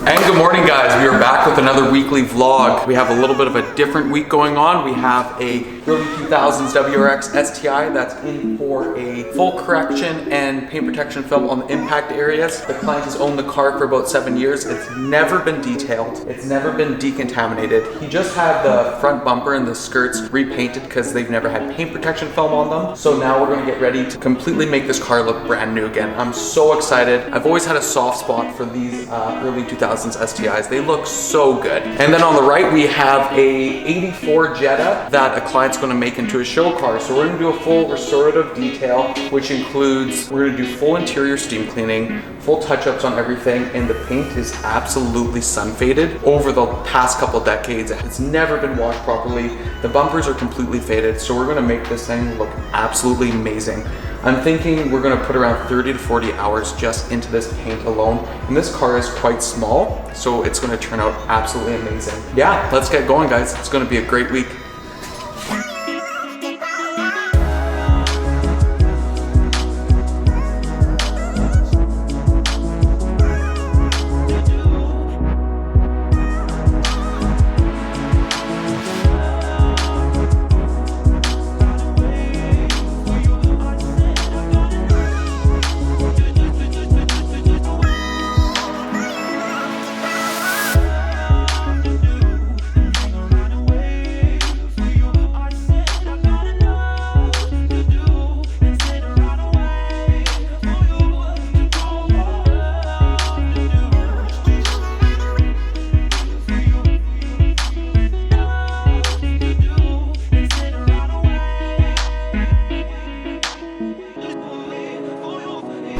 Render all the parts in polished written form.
And good morning, guys. We are back with another weekly vlog. We have a little bit of a different week going on. We have a early 2000s WRX STI that's in for a full correction and paint protection film on the impact areas. The client has owned the car for about 7 years. It's never been detailed. It's never been decontaminated. He just had the front bumper and the skirts repainted because they've never had paint protection film on them. So now we're going to get ready to completely make this car look brand new again. I'm so excited. I've always had a soft spot for these early 2000s STIs. They look so good. And then on the right, we have a 84 Jetta that a client's going to make into a show car. So we're going to do a full restorative detail, which includes, we're going to do full interior steam cleaning, full touch-ups on everything, and the paint is absolutely sun faded over the past couple decades. It's never been washed properly. The bumpers are completely faded. So we're going to make this thing look absolutely amazing. I'm thinking we're gonna put around 30 to 40 hours just into this paint alone. And this car is quite small, so it's gonna turn out absolutely amazing. Yeah, let's get going, guys. It's gonna be a great week.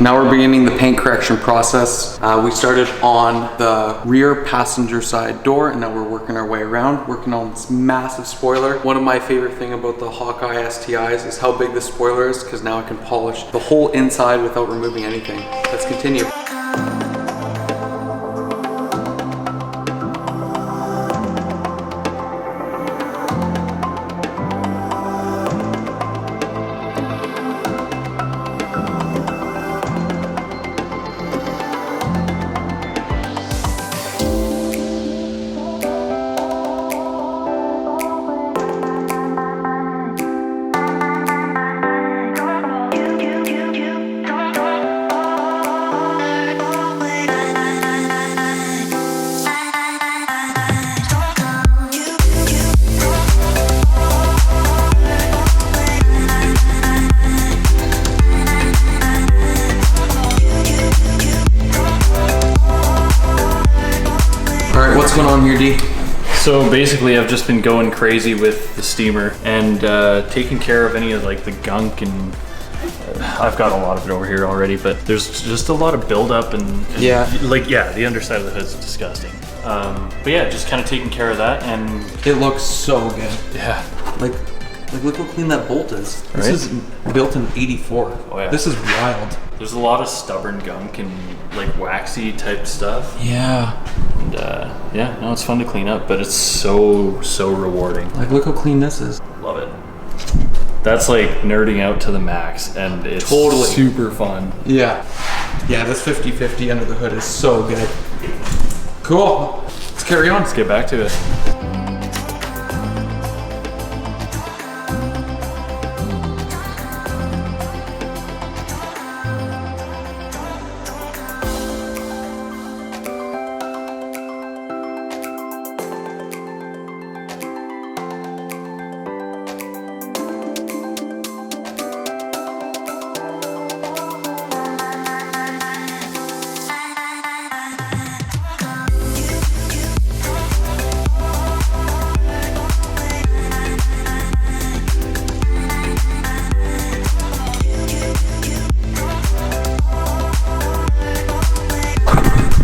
Now we're beginning the paint correction process. We started on the rear passenger side door, and now we're working our way around, working on this massive spoiler. One of my favorite things about the Hawkeye STIs is how big the spoiler is, because now I can polish the whole inside without removing anything. Let's continue. What's going on here, D? So basically I've just been going crazy with the steamer and taking care of any of like the gunk, and I've got a lot of it over here already, but there's just a lot of buildup and the underside of the hood is disgusting. But yeah, just kind of taking care of that, and it looks so good. Yeah. Like look how clean that bolt is. This is built in '84. Oh yeah. This is wild. There's a lot of stubborn gunk and like waxy type stuff. Yeah. And yeah, no, it's fun to clean up, but it's so rewarding. Like, look how clean this is. Love it. That's like nerding out to the max, and it's totally super fun. Yeah. Yeah, this 50/50 under the hood is so good. Cool. Let's carry on. Let's get back to it.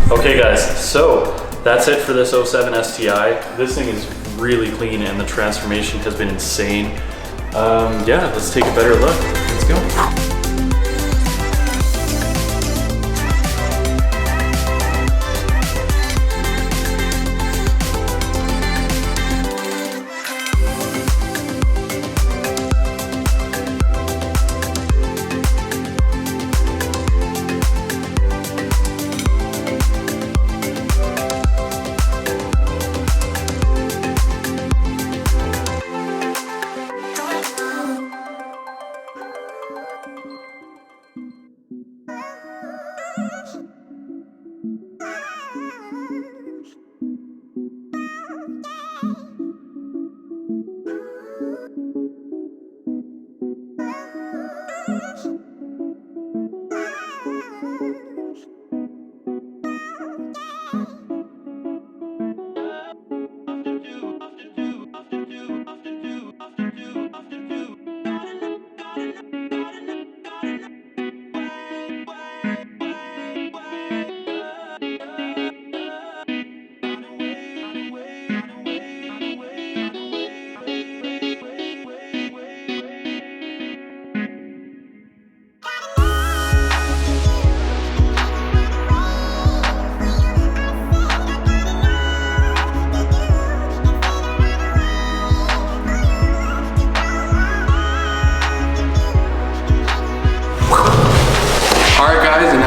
Okay guys, so that's it for this 07 STI. This thing is really clean and the transformation has been insane. Yeah, let's take a better look. Let's go.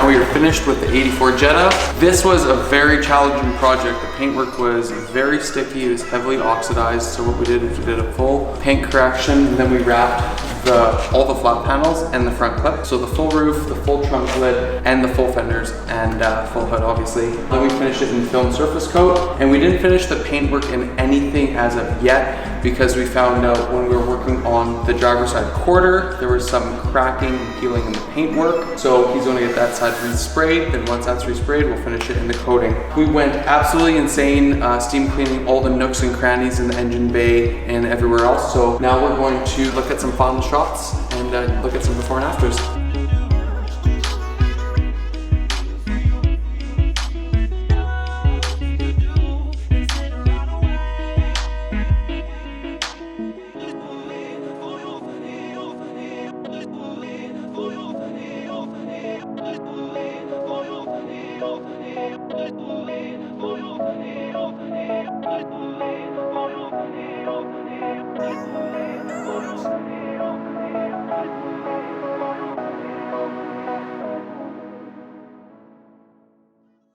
We are finished with the 84 Jetta. This was a very challenging project. The paintwork was very sticky, it was heavily oxidized, so what we did is we did a full paint correction, and then we wrapped all the flat panels and the front clip. So the full roof, the full trunk lid, and the full fenders, and full hood obviously. Then we finished it in film surface coat, and we didn't finish the paintwork in anything as of yet, because we found out when we were working on the driver's side quarter, there was some cracking and peeling in the paintwork. So he's gonna get that side resprayed, then once that's resprayed, we'll finish it in the coating. We went absolutely insane steam cleaning all the nooks and crannies in the engine bay and everywhere else. So now we're going to look at some final shots and look at some before and afters.